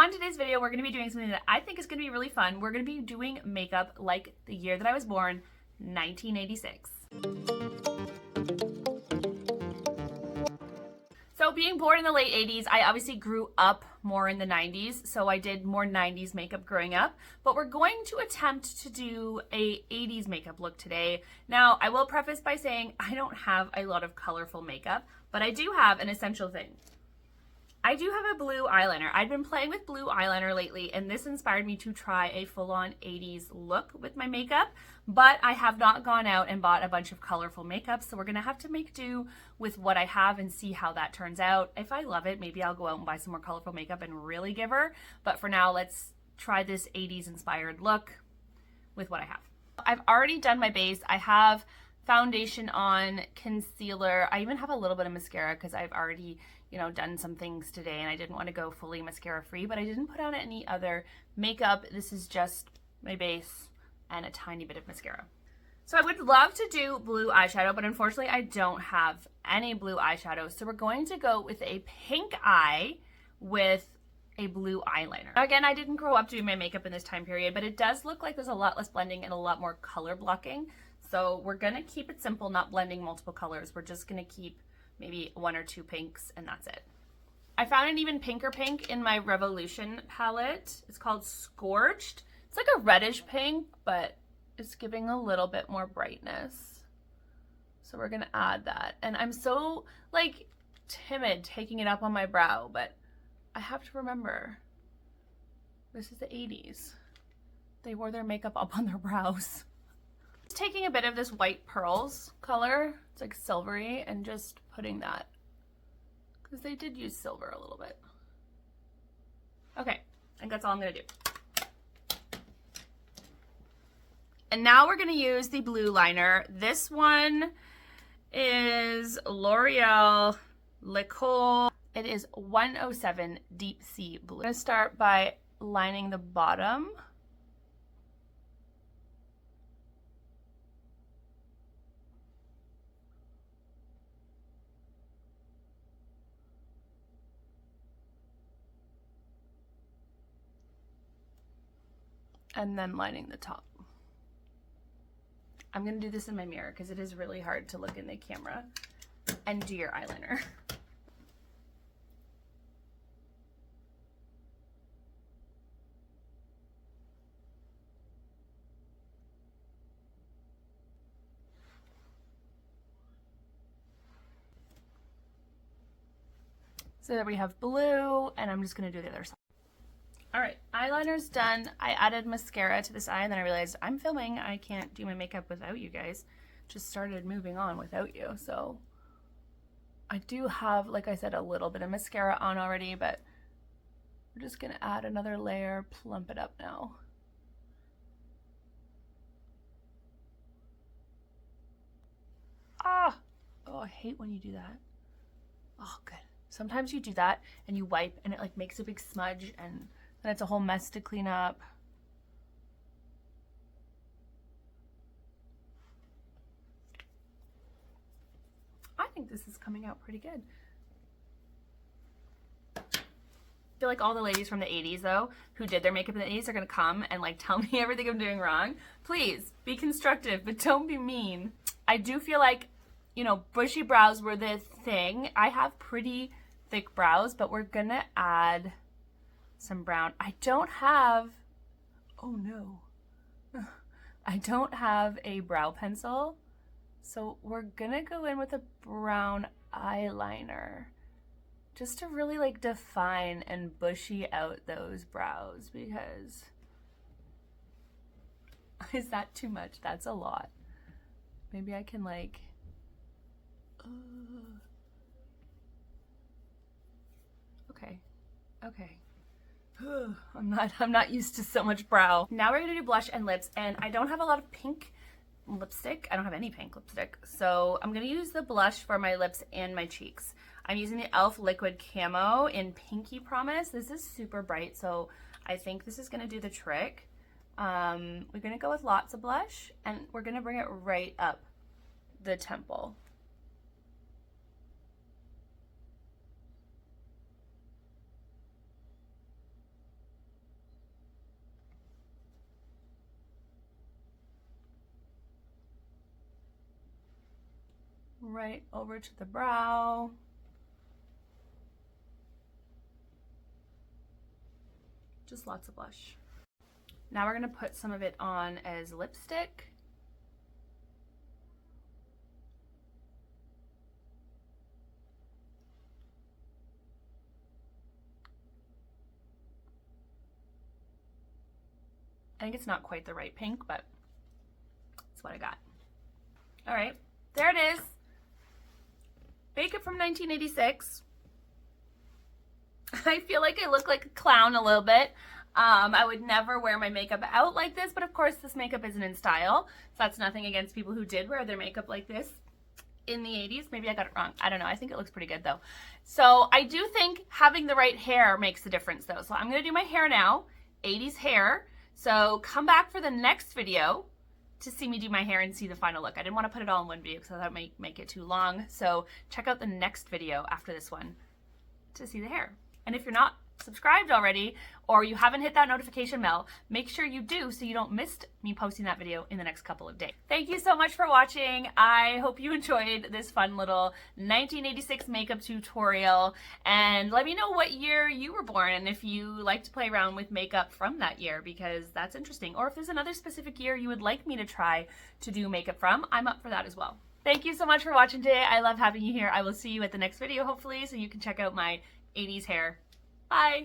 on today's video, we're going to be doing something that I think is going to be really fun. We're going to be doing makeup like the year that I was born, 1986. So being born in the late 80s, I obviously grew up more in the 90s, so I did more 90s makeup growing up, but we're going to attempt to do a 80s makeup look today. Now, I will preface by saying I don't have a lot of colorful makeup, but I do have an essential thing. I do have a blue eyeliner. I've been playing with blue eyeliner lately, and this inspired me to try a full-on 80s look with my makeup, but I have not gone out and bought a bunch of colorful makeup, so we're gonna have to make do with what I have and see how that turns out. If I love it, maybe I'll go out and buy some more colorful makeup and really give her, but for now, let's try this 80s inspired look with what I have. I've already done my base. I have foundation on, concealer. I even have a little bit of mascara because I've already, done some things today and I didn't want to go fully mascara free, but I didn't put on any other makeup. This is just my base and a tiny bit of mascara. So I would love to do blue eyeshadow, but unfortunately I don't have any blue eyeshadow. So we're going to go with a pink eye with a blue eyeliner. Again, I didn't grow up doing my makeup in this time period, but it does look like there's a lot less blending and a lot more color blocking. So we're gonna keep it simple, not blending multiple colors. We're just gonna keep maybe one or two pinks and that's it. I found an even pinker pink in my Revolution palette. It's called Scorched. It's like a reddish pink, but it's giving a little bit more brightness. So we're gonna add that. And I'm so timid taking it up on my brow, but I have to remember, this is the 80s. They wore their makeup up on their brows. Taking a bit of this white pearls color, it's like silvery, and just putting that, because they did use silver a little bit. Okay, I think that's all I'm gonna do. And now we're gonna use the blue liner. This one is L'Oreal L'Ecole. It is 107 Deep Sea Blue. I'm gonna start by lining the bottom. And then lining the top. I'm gonna do this in my mirror because it is really hard to look in the camera and do your eyeliner. So there we have blue, and I'm just gonna do the other side. All right, eyeliner's done. I added mascara to this eye, and then I realized I'm filming. I can't do my makeup without you guys. Just started moving on without you. So I do have, like I said, a little bit of mascara on already, but we're just gonna add another layer, plump it up now. Ah! Oh, I hate when you do that. Oh, good. Sometimes you do that and you wipe and it makes a big smudge and then it's a whole mess to clean up. I think this is coming out pretty good. I feel like all the ladies from the 80s though, who did their makeup in the 80s are gonna come and tell me everything I'm doing wrong. Please be constructive, but don't be mean. I do feel like, bushy brows were the thing. I have pretty thick brows, but we're gonna add some brown. I don't have a brow pencil, so we're gonna go in with a brown eyeliner just to really define and bushy out those brows, because is that too much? That's a lot. Maybe I can okay. I'm not used to so much brow. Now we're gonna do blush and lips, and I don't have a lot of pink lipstick. I don't have any pink lipstick, so I'm gonna use the blush for my lips and my cheeks. I'm using the e.l.f. Liquid Camo in Pinky Promise. This is super bright, so I think this is gonna do the trick. We're gonna go with lots of blush, and we're gonna bring it right up the temple. right over to the brow. Just lots of blush. Now we're gonna put some of it on as lipstick. I think it's not quite the right pink, but that's what I got. All right, there it is. Makeup from 1986. I feel like I look like a clown a little bit. I would never wear my makeup out like this, but of course this makeup isn't in style. So that's nothing against people who did wear their makeup like this in the 80s. Maybe I got it wrong. I don't know. I think it looks pretty good though. So I do think having the right hair makes the difference though. So I'm going to do my hair now, 80s hair. So come back for the next video to see me do my hair and see the final look. I didn't want to put it all in one video because that might make it too long. So check out the next video after this one to see the hair. And if you're not subscribed already or you haven't hit that notification bell, make sure you do so you don't miss me posting that video in the next couple of days. Thank you so much for watching. I hope you enjoyed this fun little 1986 makeup tutorial, and let me know what year you were born and if you like to play around with makeup from that year, because that's interesting. Or if there's another specific year you would like me to try to do makeup from, I'm up for that as well. Thank you so much for watching today. I love having you here. I will see you at the next video hopefully so you can check out my 80s hair. Bye.